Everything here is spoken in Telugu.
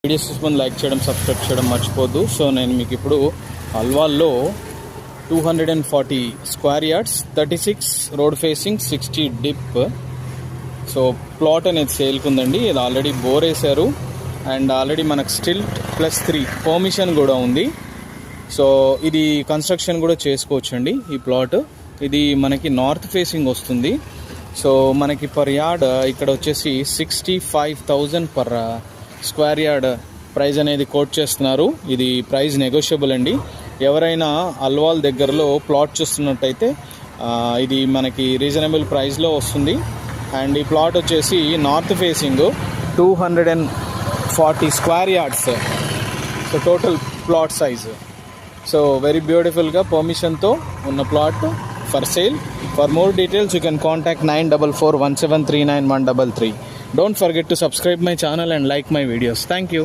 వీడియోస్ ముందు లైక్ చేయడం, సబ్స్క్రైబ్ చేయడం మర్చిపోద్దు. సో నేను మీకు ఇప్పుడు అల్వాల్లో 240 square yards, 36 road facing, 60 dip. So plot అనేది సేల్కి ఉందండి. ఇది ఆల్రెడీ బోర్ వేశారు అండ్ ఆల్రెడీ మనకు స్టిల్ట్ +3 పర్మిషన్ కూడా ఉంది. సో ఇది కన్స్ట్రక్షన్ కూడా చేసుకోవచ్చండి. ఈ ప్లాట్ ఇది మనకి నార్త్ ఫేసింగ్ వస్తుంది. సో మనకి పర్ యార్డ్ ఇక్కడ వచ్చేసి 65,000 పర్ స్క్వేర్ యార్డ్ ప్రైస్ అనేది కోట్ చేస్తున్నారు. ఇది ప్రైస్ నెగోషియబుల్ అండి. ఎవరైనా అల్వాల్ దగ్గరలో ప్లాట్ చూస్తున్నట్టయితే ఇది మనకి రీజనబుల్ ప్రైస్లో వస్తుంది. అండ్ ఈ ప్లాట్ వచ్చేసి north facing 240 square yards. So total plot size. So very బ్యూటిఫుల్గా పర్మిషన్తో ఉన్న plot for sale. For more details you can contact 9441739133. Don't forget to subscribe my channel and like my videos. Thank you.